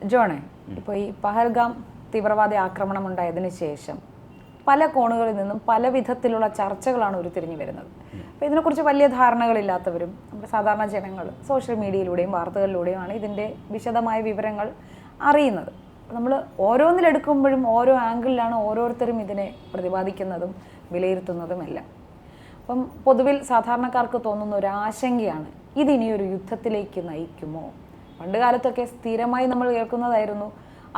ജോണേ, ഇപ്പോൾ ഈ പഹൽഗാം തീവ്രവാദി ആക്രമണം ഉണ്ടായതിനു ശേഷം പല കോണുകളിൽ നിന്നും പല വിധത്തിലുള്ള ചർച്ചകളാണ് ഉരുത്തിരിഞ്ഞു വരുന്നത്. അപ്പോൾ ഇതിനെക്കുറിച്ച് വലിയ ധാരണകളില്ലാത്തവരും നമ്മുടെ സാധാരണ ജനങ്ങൾ സോഷ്യൽ മീഡിയയിലൂടെയും വാർത്തകളിലൂടെയുമാണ് ഇതിൻ്റെ വിശദമായ വിവരങ്ങൾ അറിയുന്നത്. നമ്മൾ ഓരോന്നിലെടുക്കുമ്പോഴും ഓരോ ആംഗിളിലാണ് ഓരോരുത്തരും ഇതിനെ പ്രതിപാദിക്കുന്നതും വിലയിരുത്തുന്നതുമെല്ലാം. അപ്പം പൊതുവിൽ സാധാരണക്കാർക്ക് തോന്നുന്ന ഒരു ആശങ്കയാണ്, ഇതിനിയൊരു യുദ്ധത്തിലേക്ക് നയിക്കുമോ? പണ്ട് കാലത്തൊക്കെ സ്ഥിരമായി നമ്മൾ കേൾക്കുന്നതായിരുന്നു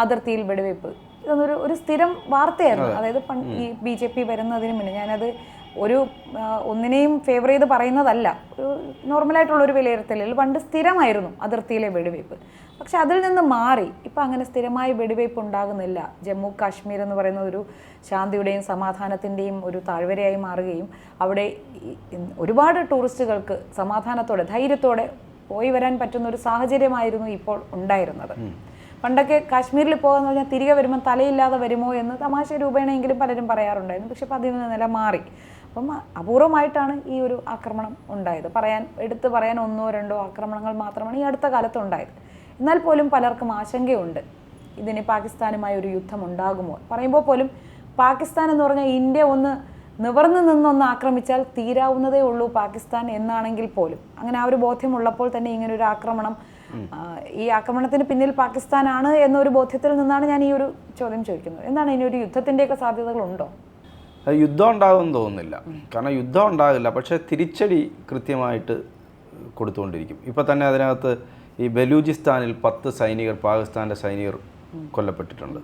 അതിർത്തിയിൽ വെടിവെപ്പ്. ഇതൊന്നൊരു സ്ഥിരം വാർത്തയായിരുന്നു. അതായത് ഈ BJP വരുന്നതിന് മുന്നേ, ഞാനത് ഒന്നിനെയും ഫേവർ ചെയ്ത് പറയുന്നതല്ല, ഒരു നോർമലായിട്ടുള്ളൊരു വിലയിരുത്തലിൽ പണ്ട് സ്ഥിരമായിരുന്നു അതിർത്തിയിലെ വെടിവെയ്പ്പ്. പക്ഷെ അതിൽ നിന്ന് മാറി ഇപ്പം അങ്ങനെ സ്ഥിരമായി വെടിവെയ്പ്പ് ഉണ്ടാകുന്നില്ല. ജമ്മു കാശ്മീർ എന്ന് പറയുന്ന ഒരു ശാന്തിയുടെയും സമാധാനത്തിൻ്റെയും ഒരു താഴ്വരയായി മാറുകയും അവിടെ ഒരുപാട് ടൂറിസ്റ്റുകൾക്ക് സമാധാനത്തോടെ ധൈര്യത്തോടെ പോയി വരാൻ പറ്റുന്ന ഒരു സാഹചര്യമായിരുന്നു ഇപ്പോൾ ഉണ്ടായിരുന്നത്. പണ്ടൊക്കെ കാശ്മീരിൽ പോകുകയെന്ന് പറഞ്ഞാൽ തിരികെ വരുമ്പോൾ തലയില്ലാതെ വരുമോ എന്ന് തമാശ രൂപേണയെങ്കിലും പലരും പറയാറുണ്ടായിരുന്നു. പക്ഷെ അപ്പം അതിൽ നില മാറി. അപ്പം അപൂർവമായിട്ടാണ് ഈ ഒരു ആക്രമണം ഉണ്ടായത്. എടുത്തു പറയാൻ 1-2 ആക്രമണങ്ങൾ മാത്രമാണ് ഈ അടുത്ത കാലത്ത് ഉണ്ടായത്. എന്നാൽ പോലും പലർക്കും ആശങ്കയുണ്ട്, ഇതിന് പാകിസ്ഥാനുമായി ഒരു യുദ്ധം ഉണ്ടാകുമോ. പറയുമ്പോൾ പോലും പാകിസ്ഥാൻ എന്ന് പറഞ്ഞാൽ ഇന്ത്യ ഒന്ന് നിവർന്നു നിന്നൊന്ന് ആക്രമിച്ചാൽ തീരാവുന്നതേ ഉള്ളൂ പാകിസ്ഥാൻ എന്നാണെങ്കിൽ പോലും, അങ്ങനെ ആ ഒരു ബോധ്യമുള്ളപ്പോൾ തന്നെ ഇങ്ങനെ ഒരു ആക്രമണം, ഈ ആക്രമണത്തിന് പിന്നിൽ പാകിസ്ഥാനാണ് എന്നൊരു ബോധ്യത്തിൽ നിന്നാണ് ഞാൻ ഈ ഒരു ചോദ്യം ചോദിക്കുന്നത്. എന്താണ് ഇനി ഒരു യുദ്ധത്തിൻ്റെയൊക്കെ സാധ്യതകളുണ്ടോ? യുദ്ധം ഉണ്ടാകുമെന്ന് തോന്നുന്നില്ല. കാരണം യുദ്ധം ഉണ്ടാകില്ല, പക്ഷേ തിരിച്ചടി കൃത്യമായിട്ട് കൊടുത്തുകൊണ്ടിരിക്കും. ഇപ്പോൾ തന്നെ അതിനകത്ത് ഈ ബലൂചിസ്ഥാനിൽ 10 സൈനികർ, പാകിസ്ഥാൻ്റെ സൈനികർ കൊല്ലപ്പെട്ടിട്ടുണ്ട്.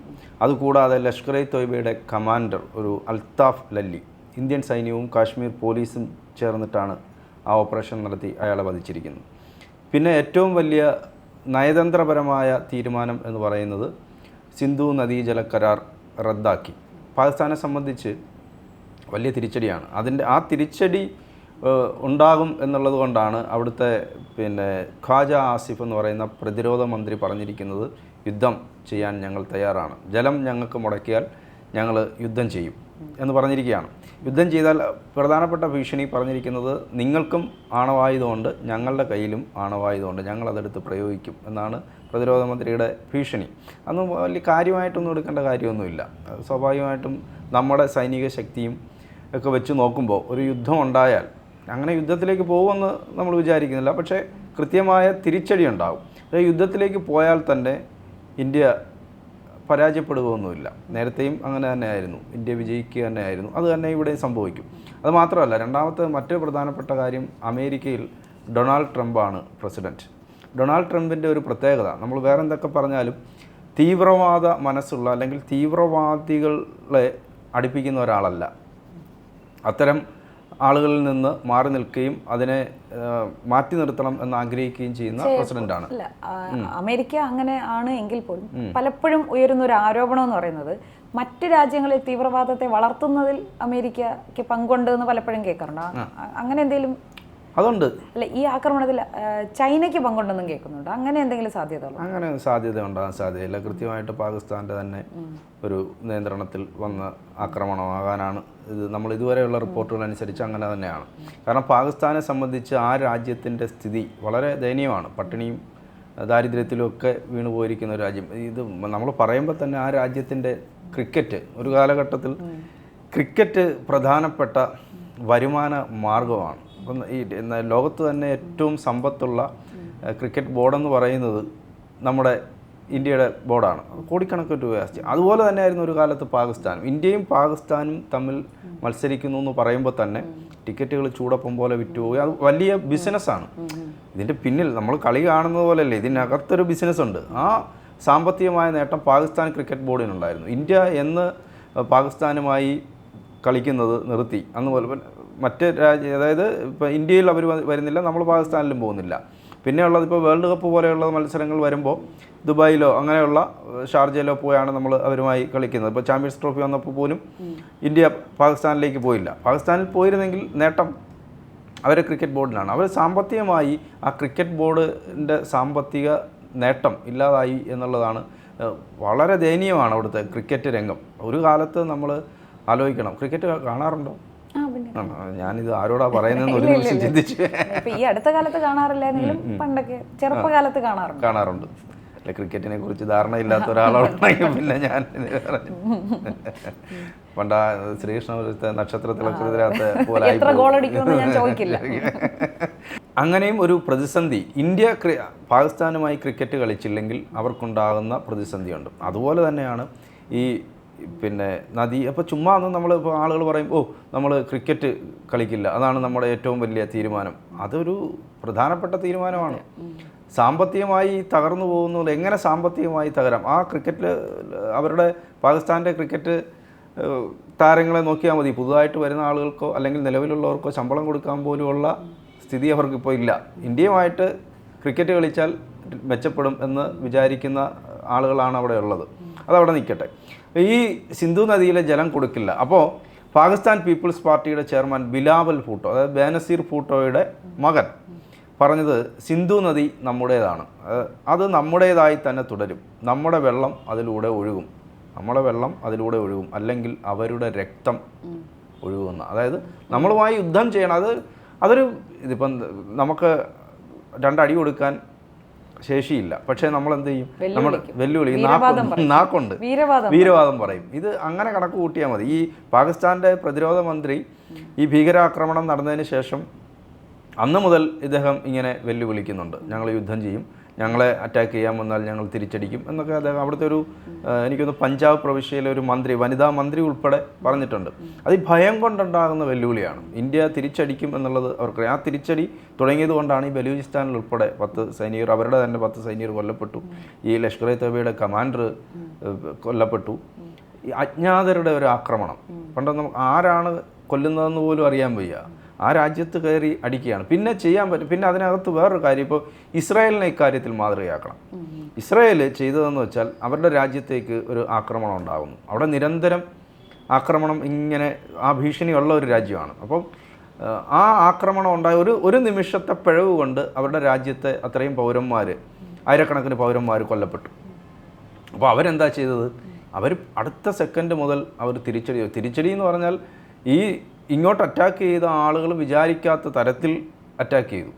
അതുകൂടാതെ ലഷ്കർ-ഇ തോയ്ബയുടെ കമാൻഡർ ഒരു അൽത്താഫ് ലല്ലി, ഇന്ത്യൻ സൈന്യവും കാശ്മീർ പോലീസും ചേർന്നിട്ടാണ് ആ ഓപ്പറേഷൻ നടത്തി അയാളെ വധിച്ചിരിക്കുന്നത്. പിന്നെ ഏറ്റവും വലിയ നയതന്ത്രപരമായ തീരുമാനം എന്ന് പറയുന്നത് സിന്ധു നദീജല കരാർ റദ്ദാക്കി. പാകിസ്ഥാനെ സംബന്ധിച്ച് വലിയ തിരിച്ചടിയാണ്. ആ തിരിച്ചടി ഉണ്ടാകും എന്നുള്ളത് കൊണ്ടാണ് അവിടുത്തെ ഖ്വാജ ആസിഫ് എന്ന് പറയുന്ന പ്രതിരോധ മന്ത്രി പറഞ്ഞിരിക്കുന്നത്, യുദ്ധം ചെയ്യാൻ ഞങ്ങൾ തയ്യാറാണ്, ജലം ഞങ്ങൾക്ക് മുടക്കിയാൽ ഞങ്ങൾ യുദ്ധം ചെയ്യും എന്ന് പറഞ്ഞിരിക്കുകയാണ്. യുദ്ധം ചെയ്താൽ പ്രധാനപ്പെട്ട ഭീഷണി പറഞ്ഞിരിക്കുന്നത്, നിങ്ങൾക്കും ആണവായുധമുണ്ട്, ഞങ്ങളുടെ കയ്യിലും ആണവായുധമുണ്ട്, ഞങ്ങളതെടുത്ത് പ്രയോഗിക്കും എന്നാണ് പ്രതിരോധ മന്ത്രിയുടെ ഭീഷണി. അതൊന്നും വലിയ കാര്യമായിട്ടൊന്നും എടുക്കേണ്ട കാര്യമൊന്നുമില്ല. സ്വാഭാവികമായിട്ടും നമ്മുടെ സൈനിക ശക്തിയും ഒക്കെ വെച്ച് നോക്കുമ്പോൾ ഒരു യുദ്ധം ഉണ്ടായാൽ അങ്ങനെ യുദ്ധത്തിലേക്ക് പോകുമെന്ന് നമ്മൾ വിചാരിക്കുന്നില്ല. പക്ഷേ കൃത്യമായ തിരിച്ചടി ഉണ്ടാകും. യുദ്ധത്തിലേക്ക് പോയാൽ തന്നെ ഇന്ത്യ പരാജയപ്പെടുകയൊന്നുമില്ല. നേരത്തെയും അങ്ങനെ തന്നെയായിരുന്നു, ഇന്ത്യ വിജയിക്കുക തന്നെയായിരുന്നു. അത് തന്നെ ഇവിടെ സംഭവിക്കും. അത് മാത്രമല്ല, രണ്ടാമത്തെ മറ്റൊരു പ്രധാനപ്പെട്ട കാര്യം, അമേരിക്കയിൽ ഡൊണാൾഡ് ട്രംപാണ് പ്രസിഡൻറ്റ്. ഡൊണാൾഡ് ട്രംപിൻ്റെ ഒരു പ്രത്യേകത, നമ്മൾ വേറെ എന്തൊക്കെ പറഞ്ഞാലും തീവ്രവാദ മനസ്സുള്ള അല്ലെങ്കിൽ തീവ്രവാദികളെ അടുപ്പിക്കുന്ന ഒരാളല്ല. അത്തരം ആളുകളിൽ നിന്ന് മാറി നിൽക്കുകയും അതിനെ മാറ്റി നിർത്തണം എന്ന് ആഗ്രഹിക്കുകയും ചെയ്യുന്ന പ്രസിഡന്റാണ്. അമേരിക്ക അങ്ങനെ ആണ് എങ്കിൽ പോലും പലപ്പോഴും ഉയരുന്ന ഒരു ആരോപണം എന്ന് പറയുന്നത്, മറ്റ് രാജ്യങ്ങളിൽ തീവ്രവാദത്തെ വളർത്തുന്നതിൽ അമേരിക്കയ്ക്ക് പങ്കുണ്ട് എന്ന് പലപ്പോഴും കേൾക്കാറുണ്ട്. അങ്ങനെ എന്തെങ്കിലും അതുണ്ട്. അല്ല, ഈ ആക്രമണത്തിൽ ചൈനയ്ക്ക് പങ്കുണ്ടെന്നും കേൾക്കുന്നുണ്ട്. അങ്ങനെ എന്തെങ്കിലും സാധ്യത? അങ്ങനെ സാധ്യത ഉണ്ടാകാൻ സാധ്യതയില്ല. കൃത്യമായിട്ട് പാകിസ്ഥാൻ്റെ തന്നെ ഒരു നിയന്ത്രണത്തിൽ വന്ന ആക്രമണമാകാനാണ് ഇത്. നമ്മൾ ഇതുവരെയുള്ള റിപ്പോർട്ടുകൾ അനുസരിച്ച് അങ്ങനെ തന്നെയാണ്. കാരണം പാകിസ്ഥാനെ സംബന്ധിച്ച് ആ രാജ്യത്തിൻ്റെ സ്ഥിതി വളരെ ദയനീയമാണ്. പട്ടിണിയും ദാരിദ്ര്യത്തിലും ഒക്കെ വീണു പോയിരിക്കുന്ന ഒരു രാജ്യം. ഇത് നമ്മൾ പറയുമ്പോൾ തന്നെ ആ രാജ്യത്തിൻ്റെ ക്രിക്കറ്റ്, ഒരു കാലഘട്ടത്തിൽ ക്രിക്കറ്റ് പ്രധാനപ്പെട്ട വരുമാന മാർഗമാണ്. അപ്പം ഈ ലോകത്ത് തന്നെ ഏറ്റവും സമ്പത്തുള്ള ക്രിക്കറ്റ് ബോർഡെന്ന് പറയുന്നത് നമ്മുടെ ഇന്ത്യയുടെ ബോർഡാണ്. കോടിക്കണക്കിന് രൂപ ആസ്തി. അതുപോലെ തന്നെയായിരുന്നു ഒരു കാലത്ത് പാകിസ്ഥാനും. ഇന്ത്യയും പാകിസ്ഥാനും തമ്മിൽ മത്സരിക്കുന്നു എന്ന് പറയുമ്പോൾ തന്നെ ടിക്കറ്റുകൾ ചൂടപ്പം പോലെ വിറ്റുപോയി. അത് വലിയ ബിസിനസ്സാണ്. ഇതിൻ്റെ പിന്നിൽ നമ്മൾ കളി കാണുന്നത് പോലെയല്ലേ, ഇതിനകത്തൊരു ബിസിനസ്സുണ്ട്. ആ സാമ്പത്തികമായ നേട്ടം പാകിസ്ഥാൻ ക്രിക്കറ്റ് ബോർഡിനുണ്ടായിരുന്നു. ഇന്ത്യ എന്ന് പാകിസ്ഥാനുമായി കളിക്കുന്നത് നിർത്തി. അന്നുപോലെ മറ്റ് അതായത് ഇപ്പോൾ ഇന്ത്യയിൽ അവർ വരുന്നില്ല, നമ്മൾ പാകിസ്ഥാനിലും പോകുന്നില്ല. പിന്നെയുള്ളത് ഇപ്പോൾ വേൾഡ് കപ്പ് പോലെയുള്ള മത്സരങ്ങൾ വരുമ്പോൾ ദുബായിലോ അങ്ങനെയുള്ള ഷാർജയിലോ പോയാണ് നമ്മൾ അവരുമായി കളിക്കുന്നത്. ഇപ്പോൾ ചാമ്പ്യൻസ് ട്രോഫി വന്നപ്പോൾ പോലും ഇന്ത്യ പാകിസ്ഥാനിലേക്ക് പോയില്ല. പാകിസ്ഥാനിൽ പോയിരുന്നെങ്കിൽ നേട്ടം അവരെ ക്രിക്കറ്റ് ബോർഡിനാണ്. അവർ സാമ്പത്തികമായി ആ ക്രിക്കറ്റ് ബോർഡിൻ്റെ സാമ്പത്തിക നേട്ടം ഇല്ലാതായി എന്നുള്ളതാണ്. വളരെ ദയനീയമാണ് അവിടുത്തെ ക്രിക്കറ്റ് രംഗം. ഒരു കാലത്ത് നമ്മൾ ആലോചിക്കണം, ക്രിക്കറ്റ് കാണാറുണ്ടോ? ഞാനിത് ആരോടാ പറയുന്നതെന്ന് ഒരു നിമിഷം ചിന്തിച്ചു. ഈ അടുത്ത കാലത്ത് കാണാറില്ലെങ്കിലും പണ്ടൊക്കെ ചെറുപ്പകാലത്ത് കാണാറുണ്ട്. ക്രിക്കറ്റിനെ കുറിച്ച് ധാരണയില്ലാത്ത ഒരാളോടാണെങ്കിൽ പിന്നെ ഞാൻ പറഞ്ഞു. പണ്ട് ശ്രീകൃഷ്ണപുരത്തെ നക്ഷത്രത്തിലൊക്കെ പോലെ അങ്ങനെയും ഒരു പ്രതിസന്ധി ഇന്ത്യ പാകിസ്ഥാനുമായി ക്രിക്കറ്റ് കളിച്ചില്ലെങ്കിൽ അവർക്കുണ്ടാകുന്ന പ്രതിസന്ധിയുണ്ട്. അതുപോലെ തന്നെയാണ് ഈ പിന്നെ നദി. അപ്പോൾ ചുമ്മാ ഒന്നും നമ്മൾ ഇപ്പോൾ ആളുകൾ പറയും നമ്മൾ ക്രിക്കറ്റ് കളിക്കില്ല, അതാണ് നമ്മുടെ ഏറ്റവും വലിയ തീരുമാനം. അതൊരു പ്രധാനപ്പെട്ട തീരുമാനമാണ്. സാമ്പത്തികമായി തകർന്നു പോകുന്നത് എങ്ങനെ സാമ്പത്തികമായി തകരാം? ആ ക്രിക്കറ്റിൽ അവരുടെ പാകിസ്ഥാൻ്റെ ക്രിക്കറ്റ് താരങ്ങളെ നോക്കിയാൽ മതി. പുതുതായിട്ട് വരുന്ന ആളുകൾക്കോ അല്ലെങ്കിൽ നിലവിലുള്ളവർക്കോ ശമ്പളം കൊടുക്കാൻ പോലുമുള്ള സ്ഥിതി അവർക്കിപ്പോൾ ഇല്ല. ഇന്ത്യയുമായിട്ട് ക്രിക്കറ്റ് കളിച്ചാൽ മെച്ചപ്പെടും എന്ന് വിചാരിക്കുന്ന ആളുകളാണ് അവിടെ ഉള്ളത്. അതവിടെ നിൽക്കട്ടെ. ഈ സിന്ധു നദിയിലെ ജലം കൊടുക്കില്ല. അപ്പോൾ പാകിസ്ഥാൻ പീപ്പിൾസ് പാർട്ടിയുടെ ചെയർമാൻ ബിലാവൽ ഭൂട്ടോ, അതായത് ബേനസീർ ഭൂട്ടോയുടെ മകൻ പറഞ്ഞത് സിന്ധു നദി നമ്മുടേതാണ്, അത് നമ്മുടേതായി തന്നെ തുടരും, നമ്മുടെ വെള്ളം അതിലൂടെ ഒഴുകും, നമ്മുടെ വെള്ളം അതിലൂടെ ഒഴുകും, അല്ലെങ്കിൽ അവരുടെ രക്തം ഒഴുകുന്ന, അതായത് നമ്മളുമായി യുദ്ധം ചെയ്യണം. അതൊരു ഇതിപ്പം നമുക്ക് രണ്ടടി കൊടുക്കാൻ ശേഷിയില്ല, പക്ഷേ നമ്മൾ എന്ത് ചെയ്യും? നമ്മൾ വെല്ലുവിളി നാക്കുണ്ട് വീരവാദം പറയും. ഇത് അങ്ങനെ കണക്ക് കൂട്ടിയാൽ മതി. ഈ പാകിസ്ഥാൻ്റെ പ്രതിരോധ മന്ത്രി ഈ ഭീകരാക്രമണം നടന്നതിന് ശേഷം അന്ന് മുതൽ ഇദ്ദേഹം ഇങ്ങനെ വെല്ലുവിളിക്കുന്നുണ്ട്. ഞങ്ങൾ യുദ്ധം ചെയ്യും, ഞങ്ങളെ അറ്റാക്ക് ചെയ്യാൻ വന്നാൽ ഞങ്ങൾ തിരിച്ചടിക്കും എന്നൊക്കെ അദ്ദേഹം അവിടുത്തെ ഒരു എനിക്കൊന്ന് പഞ്ചാബ് പ്രവിശ്യയിലെ ഒരു മന്ത്രി, വനിതാ മന്ത്രി ഉൾപ്പെടെ പറഞ്ഞിട്ടുണ്ട്. അത് ഈ ഭയം കൊണ്ടുണ്ടാകുന്ന വെല്ലുവിളിയാണ്. ഇന്ത്യ തിരിച്ചടിക്കും എന്നുള്ളത് അവർക്ക്. ആ തിരിച്ചടി തുടങ്ങിയത് കൊണ്ടാണ് ഈ ബലൂചിസ്ഥാനിൽ ഉൾപ്പെടെ 10 സൈനികർ, അവരുടെ തന്നെ 10 സൈനികർ കൊല്ലപ്പെട്ടു. ഈ ലഷ്കർ ഇ തോയ്ബയുടെ കമാൻഡർ കൊല്ലപ്പെട്ടു. ഈ അജ്ഞാതരുടെ ഒരു ആക്രമണം, പണ്ട് നമുക്ക് ആരാണ് കൊല്ലുന്നതെന്ന് പോലും അറിയാൻ വയ്യ. ആ രാജ്യത്ത് കയറി അടിക്കുകയാണ്. പിന്നെ ചെയ്യാൻ പറ്റും. പിന്നെ അതിനകത്ത് വേറൊരു കാര്യം, ഇപ്പോൾ ഇസ്രായേലിനെ ഇക്കാര്യത്തിൽ മാതൃകയാക്കണം. ഇസ്രായേൽ ചെയ്തതെന്ന് വെച്ചാൽ അവരുടെ രാജ്യത്തേക്ക് ഒരു ആക്രമണം ഉണ്ടാകുന്നു. അവിടെ നിരന്തരം ആക്രമണം ഇങ്ങനെ ആ ഭീഷണിയുള്ള ഒരു രാജ്യമാണ്. അപ്പം ആ ആക്രമണം ഉണ്ടായ ഒരു നിമിഷത്തെ പിഴവ് കൊണ്ട് അവരുടെ രാജ്യത്തെ അത്രയും പൗരന്മാർ, ആയിരക്കണക്കിന് പൗരന്മാർ കൊല്ലപ്പെട്ടു. അപ്പോൾ അവരെന്താ ചെയ്തത്? അവർ അടുത്ത സെക്കൻഡ് മുതൽ അവർ തിരിച്ചടി എന്ന് പറഞ്ഞാൽ ഈ ഇങ്ങോട്ട് അറ്റാക്ക് ചെയ്ത ആളുകൾ വിചാരിക്കാത്ത തരത്തിൽ അറ്റാക്ക് ചെയ്തു.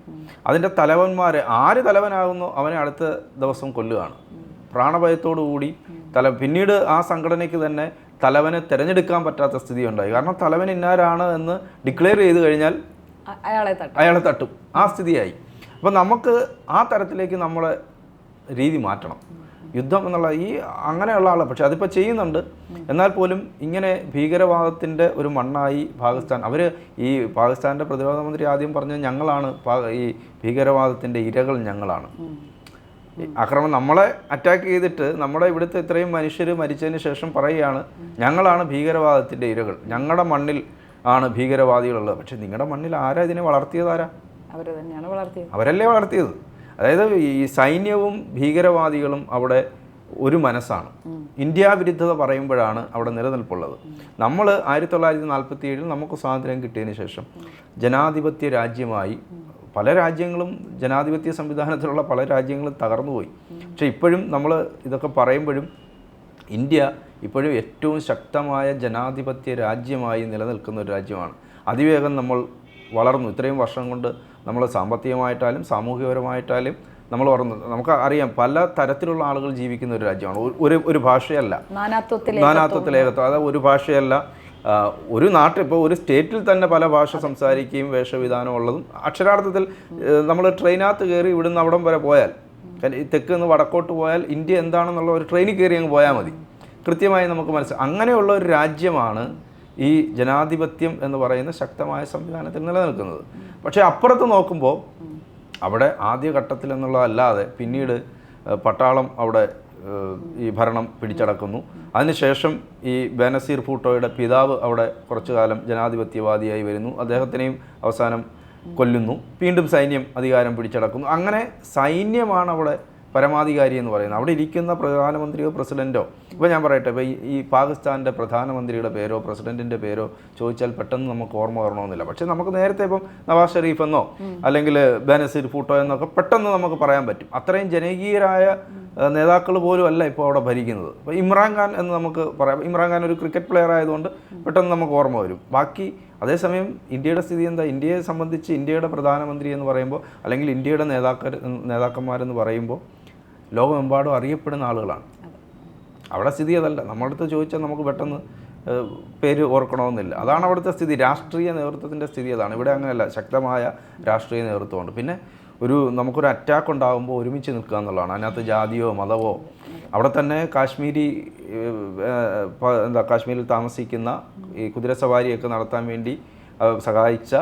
അതിൻ്റെ തലവന്മാരെ, ആര് തലവനാകുന്നോ അവനെ അടുത്ത ദിവസം കൊല്ലുകയാണ് പ്രാണഭയത്തോടു കൂടി. പിന്നീട് ആ സംഘടനയ്ക്ക് തന്നെ തലവനെ തിരഞ്ഞെടുക്കാൻ പറ്റാത്ത സ്ഥിതി ഉണ്ടായി. കാരണം തലവൻ ഇന്നാരാണ് എന്ന് ഡിക്ലെയർ ചെയ്ത് കഴിഞ്ഞാൽ അയാളെ തട്ടും. ആ സ്ഥിതിയായി. അപ്പം നമുക്ക് ആ തരത്തിലേക്ക് നമ്മളെ രീതി മാറ്റണം. യുദ്ധം എന്നുള്ള അങ്ങനെയുള്ള ആൾ, പക്ഷെ അതിപ്പോൾ ചെയ്യുന്നുണ്ട്. എന്നാൽ പോലും ഇങ്ങനെ ഭീകരവാദത്തിൻ്റെ ഒരു മണ്ണായി പാകിസ്ഥാൻ. ഈ പാകിസ്ഥാൻ്റെ പ്രതിരോധ മന്ത്രി ആദ്യം പറഞ്ഞത് ഞങ്ങളാണ് ഈ ഭീകരവാദത്തിൻ്റെ ഇരകൾ, ഞങ്ങളാണ്. ആക്രമണം നമ്മളെ അറ്റാക്ക് ചെയ്തിട്ട് നമ്മുടെ ഇവിടുത്തെ ഇത്രയും മനുഷ്യർ മരിച്ചതിന് ശേഷം പറയുകയാണ് ഞങ്ങളാണ് ഭീകരവാദത്തിൻ്റെ ഇരകൾ, ഞങ്ങളുടെ മണ്ണിൽ ആണ് ഭീകരവാദികളുള്ളത്. പക്ഷെ നിങ്ങളുടെ മണ്ണിൽ ആരാ ഇതിനെ വളർത്തിയതാരാ? അവരല്ലേ വളർത്തിയത്. അതായത് ഈ സൈന്യവും ഭീകരവാദികളും അവിടെ ഒരു മനസ്സാണ്. ഇന്ത്യ വിരുദ്ധത പറയുമ്പോഴാണ് അവിടെ നിലനിൽപ്പുള്ളത്. നമ്മൾ 1947 നമുക്ക് സ്വാതന്ത്ര്യം കിട്ടിയതിന് ശേഷം ജനാധിപത്യ രാജ്യമായി പല രാജ്യങ്ങളും, ജനാധിപത്യ സംവിധാനത്തിലുള്ള പല രാജ്യങ്ങളും തകർന്നുപോയി. പക്ഷെ ഇപ്പോഴും നമ്മൾ ഇതൊക്കെ പറയുമ്പോഴും ഇന്ത്യ ഇപ്പോഴും ഏറ്റവും ശക്തമായ ജനാധിപത്യ രാജ്യമായി നിലനിൽക്കുന്ന ഒരു രാജ്യമാണ്. അതിവേഗം നമ്മൾ വളർന്നു. ഇത്രയും വർഷം കൊണ്ട് നമ്മൾ സാമ്പത്തികമായിട്ടാലും സാമൂഹികപരമായിട്ടാലും നമ്മൾ വളർന്നു. നമുക്ക് അറിയാം പല തരത്തിലുള്ള ആളുകൾ ജീവിക്കുന്ന ഒരു രാജ്യമാണ്. ഒരു ഭാഷയല്ല, നാനാത്വത്തിൽ ഏകത്വം. അതായത് ഒരു ഭാഷയല്ല, ഒരു നാട്ടിൽ ഇപ്പോൾ ഒരു സ്റ്റേറ്റിൽ തന്നെ പല ഭാഷ സംസാരിക്കുകയും വേഷവിധാനം ഉള്ളതും. അക്ഷരാർത്ഥത്തിൽ നമ്മൾ ട്രെയിനകത്ത് കയറി ഇവിടുന്ന് അവിടം വരെ പോയാൽ, തെക്ക് നിന്ന് വടക്കോട്ട് പോയാൽ ഇന്ത്യ എന്താണെന്നുള്ള ഒരു ട്രെയിനിൽ കയറി അങ്ങ് പോയാൽ മതി, കൃത്യമായി നമുക്ക് മനസ്സിലാവും. അങ്ങനെയുള്ള ഒരു രാജ്യമാണ് ഈ ജനാധിപത്യം എന്ന് പറയുന്ന ശക്തമായ സംവിധാനത്തിൽ നിലനിൽക്കുന്നത്. പക്ഷേ അപ്പുറത്ത് നോക്കുമ്പോൾ അവിടെ ആദ്യഘട്ടത്തിൽ എന്നുള്ളതല്ലാതെ പിന്നീട് പട്ടാളം അവിടെ ഈ ഭരണം പിടിച്ചടക്കുന്നു. അതിനുശേഷം ഈ ബേനസീർ ഭൂട്ടോയുടെ പിതാവ് അവിടെ കുറച്ചു കാലം ജനാധിപത്യവാദിയായി വരുന്നു. അദ്ദേഹത്തിനെയും അവസാനം കൊല്ലുന്നു. വീണ്ടും സൈന്യം അധികാരം പിടിച്ചടക്കുന്നു. അങ്ങനെ സൈന്യമാണ് അവിടെ പരമാധികാരി എന്ന് പറയുന്നത്. അവിടെ ഇരിക്കുന്ന പ്രധാനമന്ത്രിയോ പ്രസിഡൻറ്റോ, ഇപ്പോൾ ഞാൻ പറയട്ടെ, ഇപ്പോൾ ഈ പാകിസ്ഥാൻ്റെ പ്രധാനമന്ത്രിയുടെ പേരോ പ്രസിഡൻറ്റിൻ്റെ പേരോ ചോദിച്ചാൽ പെട്ടെന്ന് നമുക്ക് ഓർമ്മ വരണമെന്നില്ല. പക്ഷേ നമുക്ക് നേരത്തെ ഇപ്പം നവാസ് ഷെരീഫ് എന്നോ അല്ലെങ്കിൽ ബേനസീർ ഭൂട്ടോ എന്നൊക്കെ പെട്ടെന്ന് നമുക്ക് പറയാൻ പറ്റും. അത്രയും ജനകീയരായ നേതാക്കൾ പോലും അല്ല ഇപ്പോൾ അവിടെ ഭരിക്കുന്നത്. ഇപ്പോൾ ഇമ്രാൻഖാൻ എന്ന് നമുക്ക് പറയാം. ഇമ്രാൻഖാൻ ഒരു ക്രിക്കറ്റ് പ്ലെയർ ആയതുകൊണ്ട് പെട്ടെന്ന് നമുക്ക് ഓർമ്മ വരും. ബാക്കി അതേസമയം ഇന്ത്യയുടെ സ്ഥിതി എന്താ? ഇന്ത്യയെ സംബന്ധിച്ച് ഇന്ത്യയുടെ പ്രധാനമന്ത്രി എന്ന് പറയുമ്പോൾ അല്ലെങ്കിൽ ഇന്ത്യയുടെ നേതാക്കന്മാരെന്ന് പറയുമ്പോൾ ലോകമെമ്പാടും അറിയപ്പെടുന്ന ആളുകളാണ്. അവിടെ സ്ഥിതി അതല്ല. നമ്മുടെ അടുത്ത് ചോദിച്ചാൽ നമുക്ക് പെട്ടെന്ന് പേര് ഓർക്കണമെന്നില്ല. അതാണ് അവിടുത്തെ സ്ഥിതി. രാഷ്ട്രീയ നേതൃത്വത്തിൻ്റെ സ്ഥിതി അതാണ്. ഇവിടെ അങ്ങനെയല്ല, ശക്തമായ രാഷ്ട്രീയ നേതൃത്വമുണ്ട്. പിന്നെ നമുക്കൊരു അറ്റാക്ക് ഉണ്ടാകുമ്പോൾ ഒരുമിച്ച് നിൽക്കുക എന്നുള്ളതാണ്. അതിനകത്ത് ജാതിയോ മതമോ, അവിടെ തന്നെ കാശ്മീരിൽ താമസിക്കുന്ന ഈ കുതിരസവാരിയൊക്കെ നടത്താൻ വേണ്ടി സഹായിച്ച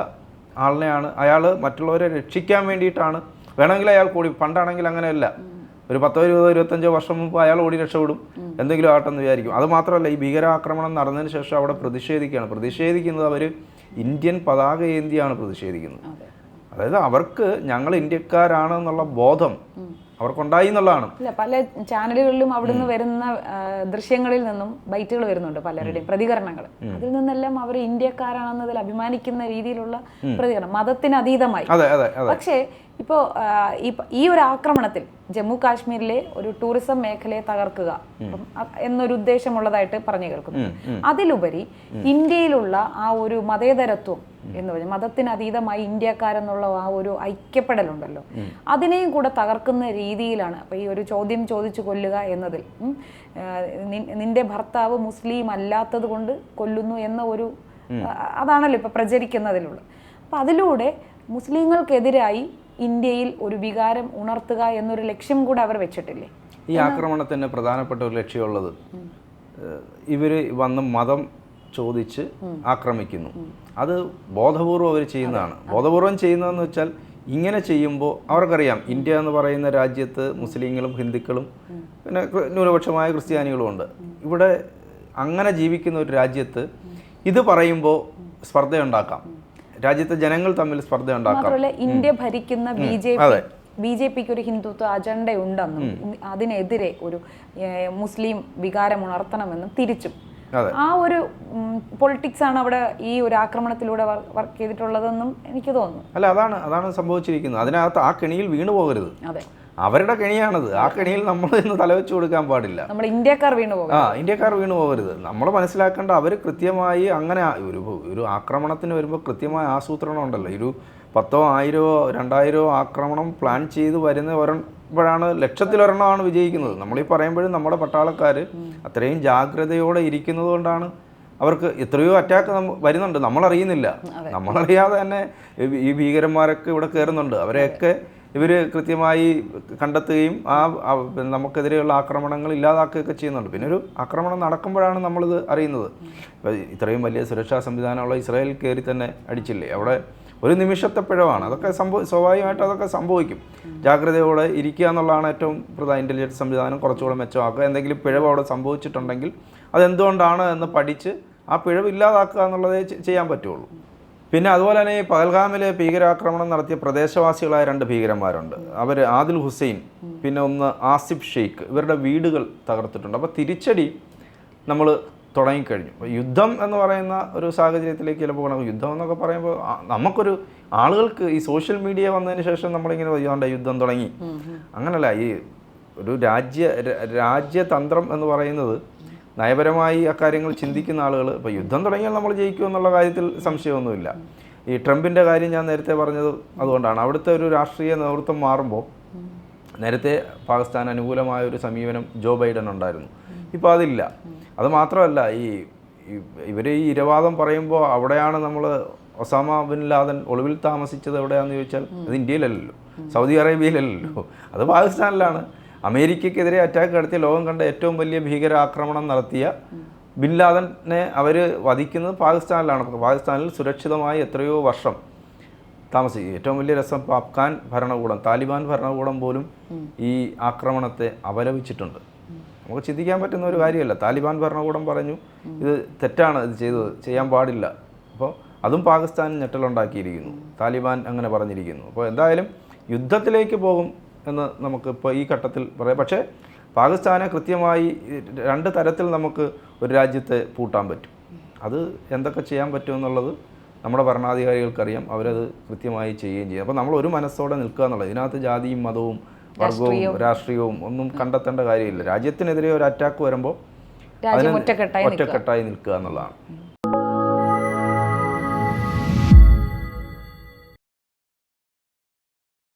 ആളിനെയാണ്, അയാൾ മറ്റുള്ളവരെ രക്ഷിക്കാൻ വേണ്ടിയിട്ടാണ്. വേണമെങ്കിൽ അയാൾ കൂടി, പണ്ടാണെങ്കിൽ അങ്ങനെയല്ല, ഒരു 10, 20, 25 വർഷം മുമ്പ് അയാൾ ഓടി രക്ഷപ്പെടും, എന്തെങ്കിലും ആട്ടെന്ന് വിചാരിക്കും. അത് മാത്രമല്ല, ഈ ഭീകരാക്രമണം നടന്നതിന് ശേഷം അവിടെ പ്രതിഷേധിക്കുന്നത് അവർ ഇന്ത്യൻ പതാക ഏന്തിയാണ് പ്രതിഷേധിക്കുന്നത്. അതായത് അവർക്ക് ഞങ്ങൾ ഇന്ത്യക്കാരാണെന്നുള്ള ബോധം അവർക്കുണ്ടായി എന്നുള്ളതാണ്. ഇല്ല, പല ചാനലുകളിലും അവിടുന്ന് വരുന്ന ദൃശ്യങ്ങളിൽ നിന്നും ബൈറ്റുകൾ വരുന്നുണ്ട്, പലരുടെയും പ്രതികരണങ്ങൾ. അതിൽ നിന്നെല്ലാം അവർ ഇന്ത്യക്കാരാണെന്നതിൽ അഭിമാനിക്കുന്ന രീതിയിലുള്ള പ്രതികരണം, മതത്തിന് അതീതമായി. പക്ഷേ ഇപ്പോൾ ഈ ഒരു ആക്രമണത്തിൽ ജമ്മു കാശ്മീരിലെ ഒരു ടൂറിസം മേഖലയെ തകർക്കുക എന്നൊരു ഉദ്ദേശമുള്ളതായിട്ട് പറഞ്ഞു കേൾക്കുന്നു. അതിലുപരി ഇന്ത്യയിലുള്ള ആ ഒരു മതേതരത്വം എന്ന് പറഞ്ഞാൽ മതത്തിന് അതീതമായി ഇന്ത്യക്കാരെന്നുള്ള ആ ഒരു ഐക്യപ്പെടലുണ്ടല്ലോ, അതിനെയും കൂടെ തകർക്കുന്ന രീതിയിലാണ്. അപ്പോൾ ഈ ഒരു ചോദ്യം ചോദിച്ചു കൊല്ലുക എന്നതിൽ നിന്റെ ഭർത്താവ് മുസ്ലിം അല്ലാത്തത് കൊണ്ട് കൊല്ലുന്നു എന്ന ഒരു അതാണല്ലോ ഇപ്പം പ്രചരിക്കുന്നതിലുള്ളത്. അപ്പം അതിലൂടെ മുസ്ലിങ്ങൾക്കെതിരായി ഇന്ത്യയിൽ ഒരു വികാരം ഉണർത്തുക എന്നൊരു ലക്ഷ്യം കൂടെ അവർ വെച്ചിട്ടില്ലേ? ഈ ആക്രമണത്തിന് പ്രധാനപ്പെട്ട ഒരു ലക്ഷ്യമുള്ളത്, ഇവർ വന്ന് മതം ചോദിച്ച് ആക്രമിക്കുന്നു. അത് ബോധപൂർവം അവർ ചെയ്യുന്നതാണ്. ബോധപൂർവം ചെയ്യുന്നതെന്ന് വെച്ചാൽ, ഇങ്ങനെ ചെയ്യുമ്പോൾ അവർക്കറിയാം ഇന്ത്യ എന്ന് പറയുന്ന രാജ്യത്ത് മുസ്ലിങ്ങളും ഹിന്ദുക്കളും പിന്നെ ന്യൂനപക്ഷമായ ക്രിസ്ത്യാനികളും ഉണ്ട്. ഇവിടെ അങ്ങനെ ജീവിക്കുന്ന ഒരു രാജ്യത്ത് ഇത് പറയുമ്പോൾ സ്പർദ്ധയുണ്ടാക്കാം, രാജ്യത്തെ ജനങ്ങൾ തമ്മിൽ സ്പർദ്ധ ഉണ്ടാക്കാം. മാത്രമല്ല, ഇന്ത്യ ഭരിക്കുന്ന ബി ജെ പിക്ക് ഒരു ഹിന്ദുത്വ അജണ്ട ഉണ്ടെന്നും അതിനെതിരെ ഒരു മുസ്ലിം വികാരം ഉണർത്തണമെന്നും തിരിച്ചും ആ ഒരു പൊളിറ്റിക്സ് ആണ് അവിടെ ഈ ഒരു ആക്രമണത്തിലൂടെ വർക്ക് ചെയ്തിട്ടുള്ളതെന്നും എനിക്ക് തോന്നുന്നു. അല്ല, അതാണ് സംഭവിച്ചിരിക്കുന്നത്. അതിനകത്ത് ആ കെണിയിൽ വീണു പോകരുത്. അവരുടെ കെണിയാണത്. ആ കെണിയിൽ നമ്മൾ ഇന്ന് തലവെച്ച് കൊടുക്കാൻ പാടില്ല. നമ്മൾ ഇന്ത്യക്കാർ വീണു പോകരുത്. നമ്മൾ മനസ്സിലാക്കേണ്ട, അവർ കൃത്യമായി അങ്ങനെ ഒരു ആക്രമണത്തിന് വരുമ്പോൾ കൃത്യമായ ആസൂത്രണം ഉണ്ടല്ലോ. ഒരു 10, 1000, 2000 ആക്രമണം പ്ലാൻ ചെയ്ത് വരുമ്പോഴാണ് ലക്ഷത്തിലൊരെണ്ണമാണ് വിജയിക്കുന്നത്. നമ്മളീ പറയുമ്പോഴും നമ്മുടെ പട്ടാളക്കാർ അത്രയും ജാഗ്രതയോടെ ഇരിക്കുന്നത് കൊണ്ടാണ് അവർക്ക് എത്രയോ അറ്റാക്ക് വരുന്നുണ്ട്, നമ്മളറിയുന്നില്ല. നമ്മളറിയാതെ തന്നെ ഈ ഭീകരന്മാരൊക്കെ ഇവിടെ കയറുന്നുണ്ട്. അവരെയൊക്കെ ഇവർ കൃത്യമായി കണ്ടെത്തുകയും നമുക്കെതിരെയുള്ള ആക്രമണങ്ങൾ ഇല്ലാതാക്കുകയൊക്കെ ചെയ്യുന്നുണ്ട്. പിന്നെ ഒരു ആക്രമണം നടക്കുമ്പോഴാണ് നമ്മളിത് അറിയുന്നത്. ഇപ്പോൾ ഇത്രയും വലിയ സുരക്ഷാ സംവിധാനമുള്ള ഇസ്രായേൽ കയറി തന്നെ അടിച്ചില്ലേ, അവിടെ ഒരു നിമിഷത്തെ പിഴവാണ്. അതൊക്കെ സ്വാഭാവികമായിട്ട് അതൊക്കെ സംഭവിക്കും. ജാഗ്രതയോടെ ഇരിക്കുക എന്നുള്ളതാണ് ഏറ്റവും പ്രധാന. ഇൻ്റലിജൻസ് സംവിധാനം കുറച്ചുകൂടെ മെച്ചമാക്കുക. എന്തെങ്കിലും പിഴവ് അവിടെ സംഭവിച്ചിട്ടുണ്ടെങ്കിൽ അതെന്തുകൊണ്ടാണ് എന്ന് പഠിച്ച് ആ പിഴവ് ഇല്ലാതാക്കുക എന്നുള്ളതേ ചെയ്യാൻ പറ്റുള്ളൂ. പിന്നെ അതുപോലെ തന്നെ ഈ പഹൽഗാമിലെ ഭീകരാക്രമണം നടത്തിയ പ്രദേശവാസികളായ 2 ഭീകരന്മാരുണ്ട്. അവർ ആദിൽ ഹുസൈൻ, പിന്നെ ഒന്ന് ആസിഫ് ഷെയ്ഖ്. ഇവരുടെ വീടുകൾ തകർത്തിട്ടുണ്ട്. അപ്പോൾ തിരിച്ചടി നമ്മൾ തുടങ്ങിക്കഴിഞ്ഞു. അപ്പോൾ യുദ്ധം എന്ന് പറയുന്ന ഒരു സാഹചര്യത്തിലേക്ക് ചിലപ്പോൾ പോകണം. യുദ്ധം എന്നൊക്കെ പറയുമ്പോൾ നമുക്കൊരു ആളുകൾക്ക് ഈ സോഷ്യൽ മീഡിയ വന്നതിന് ശേഷം നമ്മളിങ്ങനെ ചെയ്യാണ്ട് യുദ്ധം തുടങ്ങി, അങ്ങനല്ല. ഈ ഒരു രാജ്യതന്ത്രം എന്ന് പറയുന്നത് നയപരമായി അക്കാര്യങ്ങൾ ചിന്തിക്കുന്ന ആളുകൾ ഇപ്പോൾ യുദ്ധം തുടങ്ങിയാൽ നമ്മൾ ജയിക്കും എന്നുള്ള കാര്യത്തിൽ സംശയമൊന്നുമില്ല. ഈ ട്രംപിൻ്റെ കാര്യം ഞാൻ നേരത്തെ പറഞ്ഞത് അതുകൊണ്ടാണ്. അവിടുത്തെ ഒരു രാഷ്ട്രീയ നേതൃത്വം മാറുമ്പോൾ, നേരത്തെ പാകിസ്ഥാൻ അനുകൂലമായ ഒരു സമീപനം ജോ ബൈഡൻ ഉണ്ടായിരുന്നു, ഇപ്പോൾ അതില്ല. അതുമാത്രമല്ല, ഇവർ ഈ ഇരവാദം പറയുമ്പോൾ അവിടെയാണ് നമ്മൾ ഒസാമ ബിൻ ലാദൻ ഒളിവിൽ താമസിച്ചത് എവിടെയാണെന്ന് ചോദിച്ചാൽ അത് ഇന്ത്യയിലല്ലല്ലോ, സൗദി അറേബ്യയിലല്ലല്ലോ, അത് പാകിസ്ഥാനിലാണ്. അമേരിക്കയ്ക്കെതിരെ അറ്റാക്ക് നടത്തിയ ലോകം കണ്ട ഏറ്റവും വലിയ ഭീകരാക്രമണം നടത്തിയ ബിൻ ലാദനെ അവർ വധിക്കുന്നത് പാകിസ്ഥാനിലാണ്. പാകിസ്ഥാനിൽ സുരക്ഷിതമായി എത്രയോ വർഷം താമസിക്കും. ഏറ്റവും വലിയ രസം, അഫ്ഗാൻ ഭരണകൂടം, താലിബാൻ ഭരണകൂടം പോലും ഈ ആക്രമണത്തെ അപലപിച്ചിട്ടുണ്ട്. നമുക്ക് ചിന്തിക്കാൻ പറ്റുന്ന ഒരു കാര്യമല്ല. താലിബാൻ ഭരണകൂടം പറഞ്ഞു ഇത് തെറ്റാണ്, ഇത് ചെയ്യാൻ പാടില്ല. അപ്പോൾ അതും പാകിസ്ഥാൻ ഞെട്ടലുണ്ടാക്കിയിരിക്കുന്നു. താലിബാൻ അങ്ങനെ പറഞ്ഞിരിക്കുന്നു. അപ്പോൾ എന്തായാലും യുദ്ധത്തിലേക്ക് പോകും എന്ന് നമുക്ക് ഇപ്പോൾ ഈ ഘട്ടത്തിൽ പറയാം. പക്ഷേ പാകിസ്ഥാനെ കൃത്യമായി 2 തരത്തിൽ നമുക്ക് ഒരു രാജ്യത്തെ പൂട്ടാൻ പറ്റും. അത് എന്തൊക്കെ ചെയ്യാൻ പറ്റുമെന്നുള്ളത് നമ്മുടെ ഭരണാധികാരികൾക്കറിയാം. അവരത് കൃത്യമായി ചെയ്യുകയും ചെയ്യും. അപ്പോൾ നമ്മൾ ഒരു മനസ്സോടെ നിൽക്കുക എന്നുള്ളത്, ഇതിനകത്ത് ജാതിയും മതവും വർഗവും രാഷ്ട്രീയവും ഒന്നും കണ്ടെത്തേണ്ട കാര്യമില്ല. രാജ്യത്തിനെതിരെ ഒരു അറ്റാക്ക് വരുമ്പോൾ അതിന് ഒറ്റക്കെട്ടായി നിൽക്കുക എന്നുള്ളതാണ്.